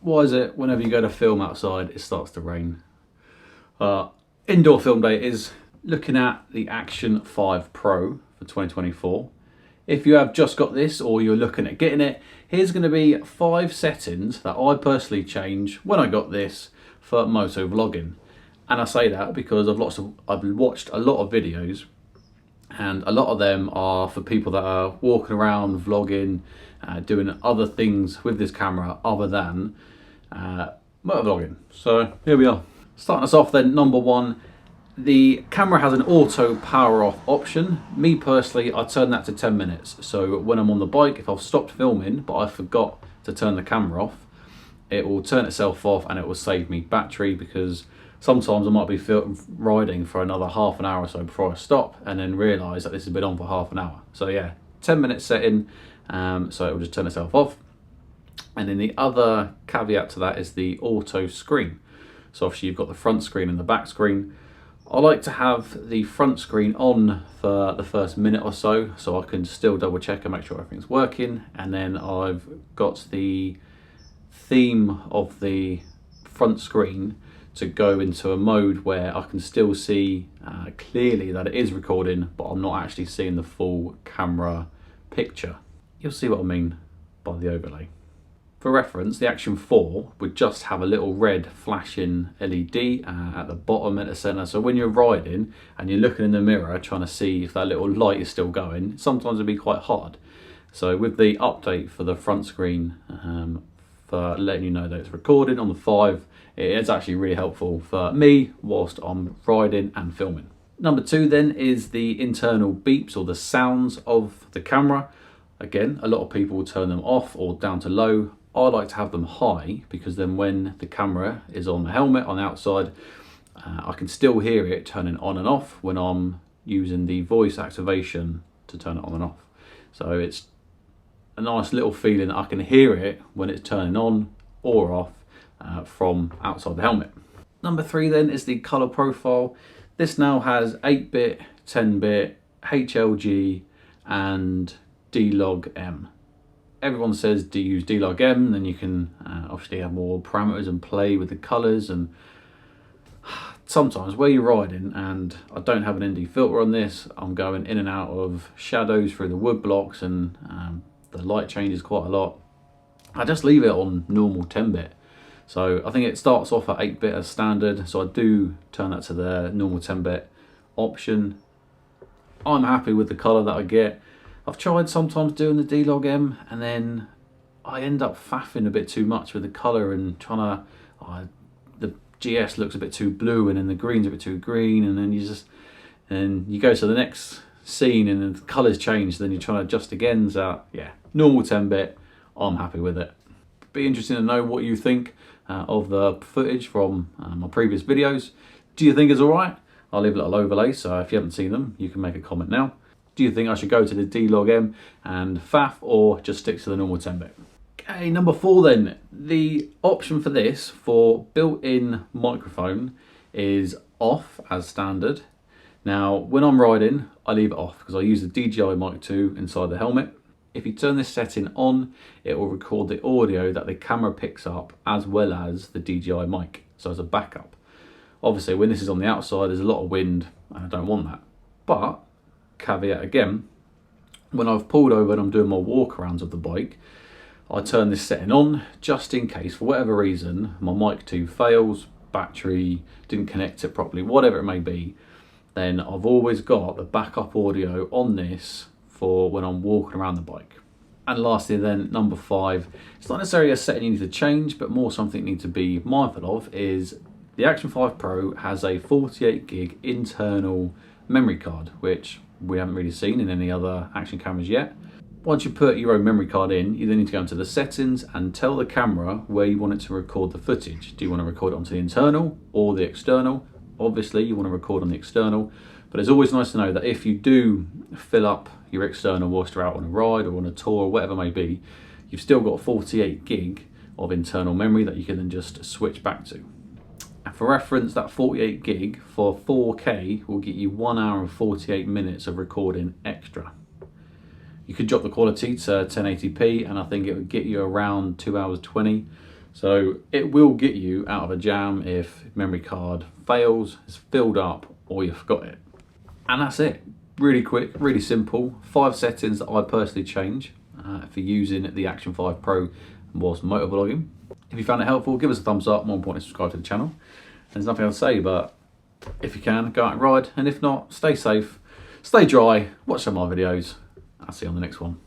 Why is it whenever you go to film outside, it starts to rain? Indoor film day is looking at the Action 5 Pro for 2024. If you have just got this or you're looking at getting it, here's going to be 5 settings that I personally change when I got this for moto vlogging. And I say that because I've watched a lot of videos, and a lot of them are for people that are walking around vlogging, doing other things with this camera other than motor vlogging. So here we are. Starting us off then, number 1, the camera has an auto power off option. Me personally, I turn that to 10 minutes. So when I'm on the bike, if I've stopped filming but I forgot to turn the camera off, it will turn itself off and it will save me battery, because sometimes I might be riding for another half an hour or so before I stop and then realise that this has been on for half an hour. So yeah, 10-minute setting, so it will just turn itself off. And then the other caveat to that is the auto screen. So obviously you've got the front screen and the back screen. I like to have the front screen on for the first minute or so I can still double check and make sure everything's working. And then I've got the theme of the front screen to go into a mode where I can still see clearly that it is recording, but I'm not actually seeing the full camera picture. You'll see what I mean by the overlay. For reference, the Action 4 would just have a little red flashing LED at the bottom at the centre. So when you're riding and you're looking in the mirror trying to see if that little light is still going, sometimes it'd be quite hard. So with the update for the front screen, for letting you know that it's recording on the 5, it is actually really helpful for me whilst I'm riding and filming. Number 2 then is the internal beeps or the sounds of the camera. Again, a lot of people will turn them off or down to low. I like to have them high, because then when the camera is on the helmet on the outside, I can still hear it turning on and off when I'm using the voice activation to turn it on and off. So it's a nice little feeling that I can hear it when it's turning on or off from outside the helmet. Number 3 then is the color profile. This now has 8-bit, 10-bit, HLG and D-Log-M. Everyone says to use D-Log-M, then you can obviously have more parameters and play with the colors. And sometimes where you're riding and I don't have an ND filter on this, I'm going in and out of shadows through the wood blocks, and the light changes quite a lot. I just leave it on normal 10-bit. So I think it starts off at 8-bit as standard, so I do turn that to the normal 10-bit option. I'm happy with the color that I get. I've tried sometimes doing the D-Log-M, and then I end up faffing a bit too much with the color and trying to, the GS looks a bit too blue and then the green's a bit too green, and then you go to the next scene and the colors change, then you're trying to adjust again. So yeah, normal 10-bit, I'm happy with it. Be interesting to know what you think of the footage from my previous videos. Do you think it's all right? I'll leave a little overlay, so if you haven't seen them, you can make a comment now. Do you think I should go to the D-Log-M and faff, or just stick to the normal 10-bit? Okay, number 4 then. The option for this for built-in microphone is off as standard. Now, when I'm riding, I leave it off because I use the DJI Mic 2 inside the helmet. If you turn this setting on, it will record the audio that the camera picks up as well as the DJI mic, so as a backup. Obviously, when this is on the outside, there's a lot of wind and I don't want that. But caveat again, when I've pulled over and I'm doing my walkarounds of the bike, I turn this setting on just in case, for whatever reason, my mic 2 fails, battery didn't connect it properly, whatever it may be, then I've always got the backup audio on this for when I'm walking around the bike. And lastly then, number 5, it's not necessarily a setting you need to change, but more something you need to be mindful of, is the Action 5 Pro has a 48 gig internal memory card, which we haven't really seen in any other Action cameras yet. Once you put your own memory card in, you then need to go into the settings and tell the camera where you want it to record the footage. Do you want to record it onto the internal or the external? Obviously you want to record on the external, but it's always nice to know that if you do fill up your external whilst you're out on a ride or on a tour or whatever it may be, you've still got 48 gig of internal memory that you can then just switch back to. And for reference, that 48 gig for 4K will get you 1 hour and 48 minutes of recording extra. You could drop the quality to 1080p and I think it would get you around 2 hours 20. So it will get you out of a jam if memory card fails, it's filled up, or you forgot it. And that's it. Really quick, really simple. 5 settings that I personally change for using the Action 5 Pro whilst motovlogging. If you found it helpful, give us a thumbs up. More importantly, subscribe to the channel. There's nothing else to say, but if you can, go out and ride. And if not, stay safe, stay dry, watch some of my videos. I'll see you on the next one.